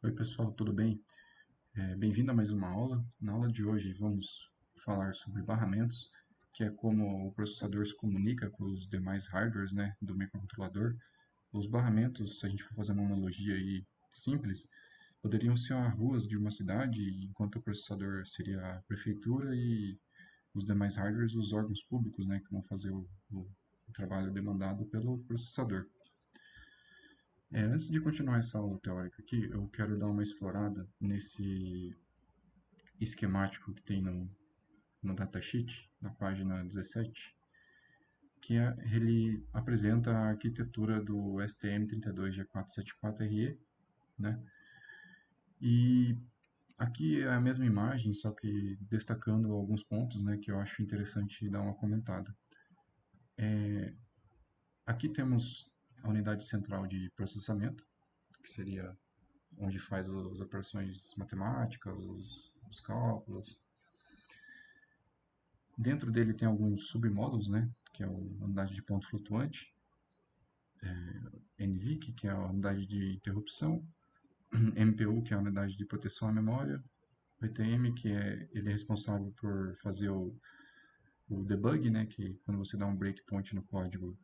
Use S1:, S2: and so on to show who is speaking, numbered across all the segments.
S1: Oi pessoal, tudo bem? Bem-vindo a mais uma aula. Na aula de hoje vamos falar sobre barramentos, que é como o processador se comunica com os demais hardwares, né, do microcontrolador. Os barramentos, se a gente for fazer uma analogia aí simples, poderiam ser as ruas de uma cidade, enquanto o processador seria a prefeitura e os demais hardwares os órgãos públicos, né, que vão fazer o trabalho demandado pelo processador. Antes de continuar essa aula teórica aqui, eu quero dar uma explorada nesse esquemático que tem no datasheet, na página 17, ele apresenta a arquitetura do STM32G474RE, né? E aqui é a mesma imagem, só que destacando alguns pontos, né, que eu acho interessante dar uma comentada. Aqui temos a unidade central de processamento, que seria onde faz as operações matemáticas, os cálculos. Dentro dele tem alguns submódulos, né, que é a unidade de ponto flutuante, NVIC, que é a unidade de interrupção, MPU, que é a unidade de proteção à memória, VTM, ele é responsável por fazer o debug, né, que quando você dá um breakpoint no código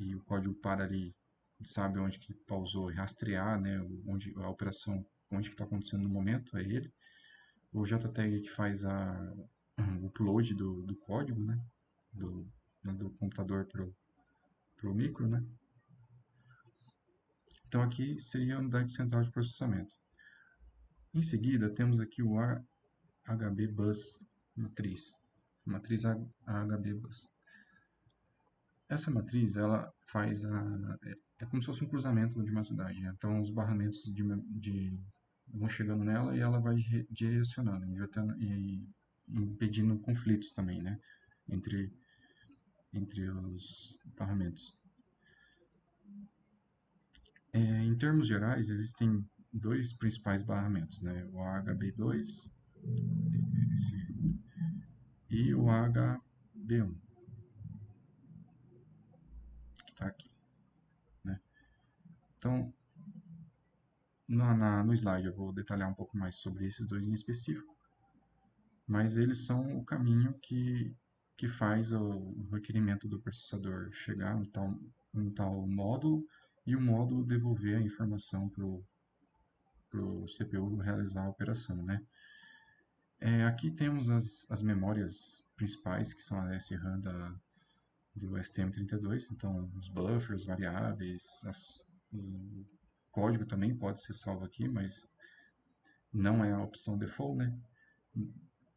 S1: e o código para ali, sabe onde que pausou, rastrear, né, onde a operação, onde que está acontecendo no momento, é ele. O JTAG que faz o upload do código, né, do, do computador para o micro, né. Então aqui seria a unidade central de processamento. Em seguida, temos aqui o HB Bus matriz HB Bus. Essa matriz, ela faz é como se fosse um cruzamento de uma cidade, né? Então os barramentos vão chegando nela e ela vai direcionando, e impedindo conflitos também, né? Entre, entre os barramentos. Em termos gerais, existem dois principais barramentos, né? O HB2 e o HB1, que está aqui, né? Então, no slide eu vou detalhar um pouco mais sobre esses dois em específico, mas eles são o caminho que faz o requerimento do processador chegar em tal módulo e o módulo devolver a informação para o CPU realizar a operação, né? Aqui temos as memórias principais, que são a SRAM do STM32, então os buffers, variáveis, o código também pode ser salvo aqui, mas não é a opção default, né?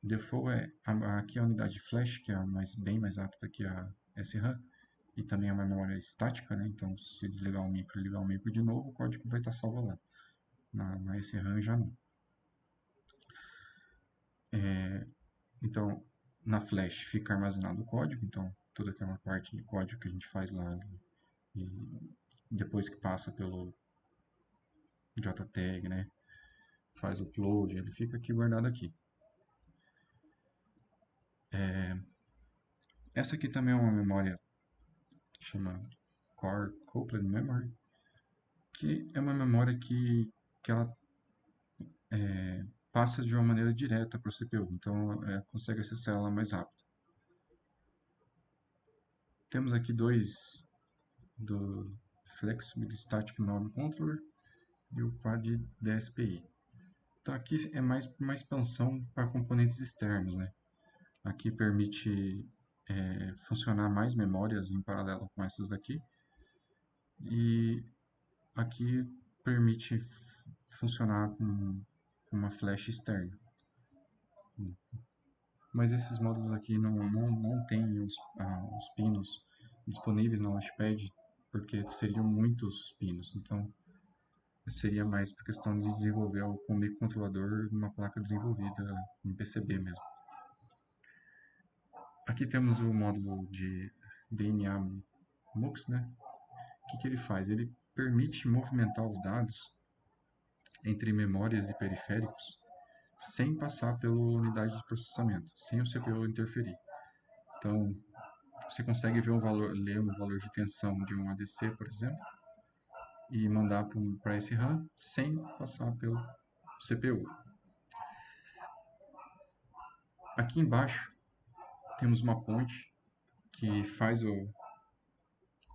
S1: Default aqui é a unidade de flash, que é bem mais rápida que a SRAM, e também é uma memória estática, né? Então se desligar o micro e ligar o micro de novo, o código vai estar salvo lá. Na SRAM já não. Então, na flash fica armazenado o código, então toda aquela parte de código que a gente faz lá e depois que passa pelo JTAG, né, faz o upload, ele fica aqui guardado aqui. Essa aqui também é uma memória que chama Core Coupled Memory, que é uma memória que ela passa de uma maneira direta para o CPU, então consegue acessar ela mais rápido. Temos aqui dois do Flexible Static Memory Controller e o PAD DSPI. Então aqui é mais uma expansão para componentes externos, né? Aqui permite funcionar mais memórias em paralelo com essas daqui, e aqui permite funcionar com uma flash externa. Mas esses módulos aqui não têm os pinos disponíveis na Launchpad, porque seriam muitos pinos, então seria mais por questão de desenvolver com o microcontrolador numa placa desenvolvida em PCB mesmo. Aqui temos o módulo de DNA MUX, né? O que ele faz? Ele permite movimentar os dados entre memórias e periféricos sem passar pela unidade de processamento, sem o CPU interferir. Então, você consegue ver ler um valor de tensão de ADC, por exemplo, e mandar para SRAM sem passar CPU. Aqui embaixo temos uma ponte que faz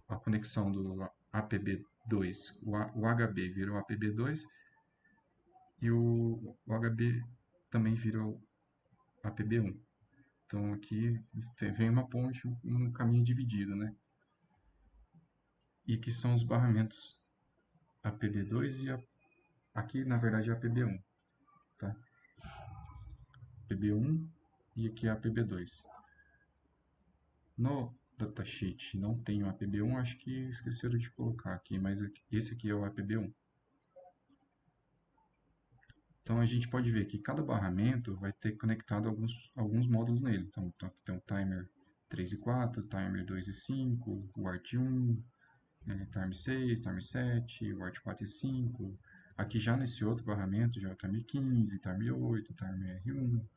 S1: a conexão do APB2. O HB vira o APB2 e o HB também vira o APB1. Então aqui vem uma ponte, um caminho dividido, né? E que são os barramentos APB2 e aqui na verdade é APB1, tá? APB1 e aqui é APB2. No datasheet não tem o APB1, acho que esqueceram de colocar aqui, mas esse aqui é o APB1. Então a gente pode ver que cada barramento vai ter conectado alguns módulos nele. Então aqui tem o timer 3 e 4, timer 2 e 5, o ART1, timer 6, timer 7, o ART4 e 5. Aqui já nesse outro barramento já é o timer 15, timer 8, timer R1,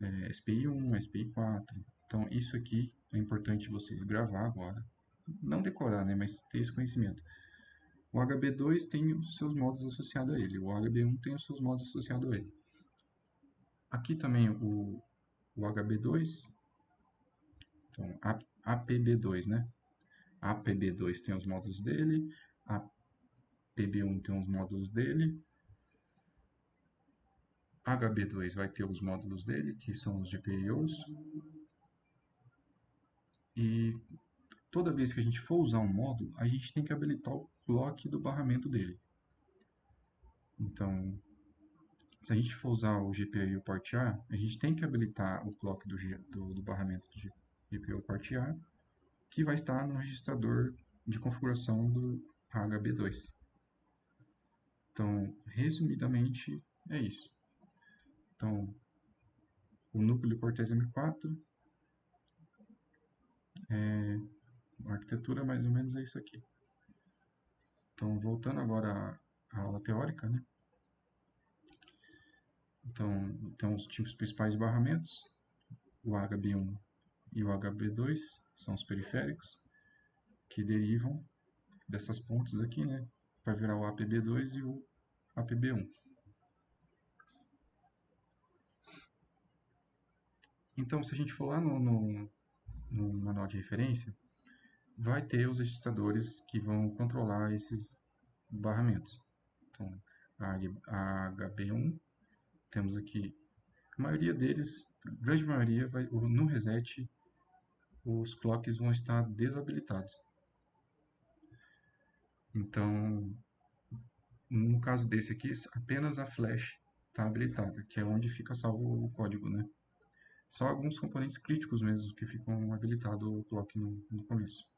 S1: SPI1, SPI4. Então isso aqui é importante vocês gravar agora. Não decorar, né, mas ter esse conhecimento. O HB2 tem os seus modos associados a ele, o HB1 tem os seus modos associados a ele. Aqui também o HB2, então APB2, né? APB2 tem os módulos dele, APB1 tem os módulos dele, HB2 vai ter os módulos dele, que são os GPIOs, e toda vez que a gente for usar um módulo, a gente tem que habilitar o clock do barramento dele. Então, se a gente for usar o GPIO Port A, a gente tem que habilitar o clock do barramento de GPIO Port A, que vai estar no registrador de configuração do HB2. Então, resumidamente, é isso. Então, o núcleo Cortex M4, a arquitetura mais ou menos é isso aqui. Então, voltando agora à aula teórica, né? Então, tem os tipos principais de barramentos, o HB1 e o HB2 são os periféricos, que derivam dessas pontes aqui, né? Para virar o APB2 e o APB1. Então, se a gente for lá no manual de referência, vai ter os registradores que vão controlar esses barramentos. Então, a HB1, temos aqui, a maioria deles, a grande maioria, no reset, os clocks vão estar desabilitados. Então, no caso desse aqui, apenas a flash está habilitada, que é onde fica salvo o código, né? Só alguns componentes críticos mesmo que ficam habilitados o clock no começo.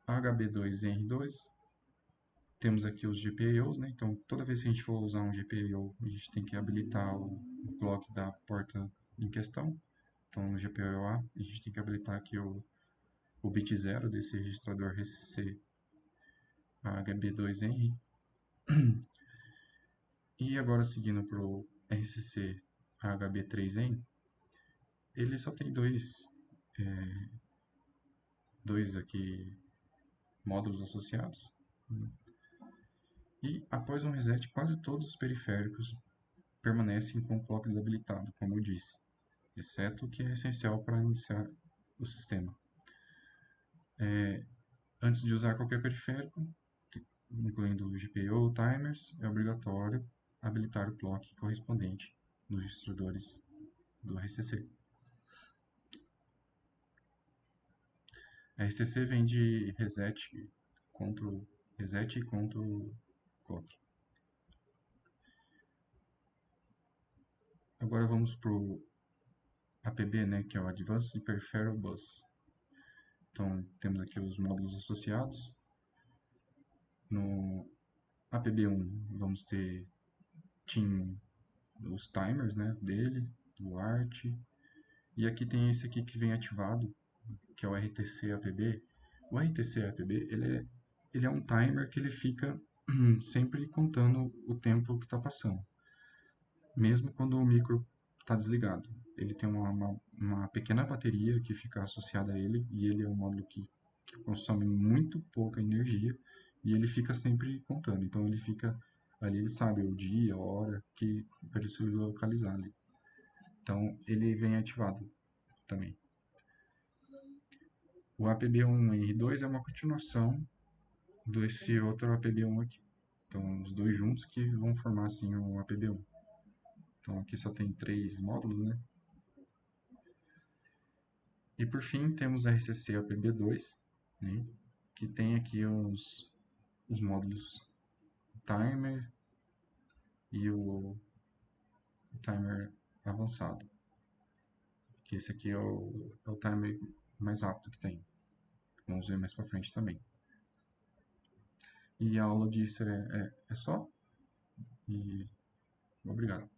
S1: HB2 e R2, temos aqui os GPIOs, né? Então, toda vez que a gente for usar um GPIO, a gente tem que habilitar o clock da porta em questão. Então, no GPIO A, a gente tem que habilitar aqui o bit 0 desse registrador RCC HB2N. E agora, seguindo para o RCC HB3N, ele só tem dois aqui módulos associados. E após um reset, quase todos os periféricos permanecem com o clock desabilitado, como eu disse, exceto o que é essencial para iniciar o sistema. Antes de usar qualquer periférico, incluindo o GPIO ou timers, é obrigatório habilitar o clock correspondente nos registradores do RCC. RCC vem de reset e control clock. Agora vamos para o APB, né, que é o Advanced Peripheral Bus. Então, temos aqui os módulos associados. No APB1 vamos ter os timers, né, dele, o ART. E aqui tem esse aqui que vem ativado, que é o RTC-APB. O RTC-APB, ele é um timer que ele fica sempre contando o tempo que está passando, mesmo quando o micro está desligado. Ele tem uma pequena bateria que fica associada a ele, e ele é um módulo que consome muito pouca energia, e ele fica sempre contando. Então ele fica Ali ele sabe o dia, a hora que para se localizar ali. Então ele vem ativado também. O APB1R2 é uma continuação desse outro APB1 aqui. Então os dois juntos que vão formar assim o APB1. Então aqui só tem 3 módulos, né? E por fim temos RCC APB2, né? Que tem aqui os módulos timer e o timer avançado. Que esse aqui é o timer mais rápido que tem. Vamos ver mais pra frente também. E a aula disso é só. E obrigado.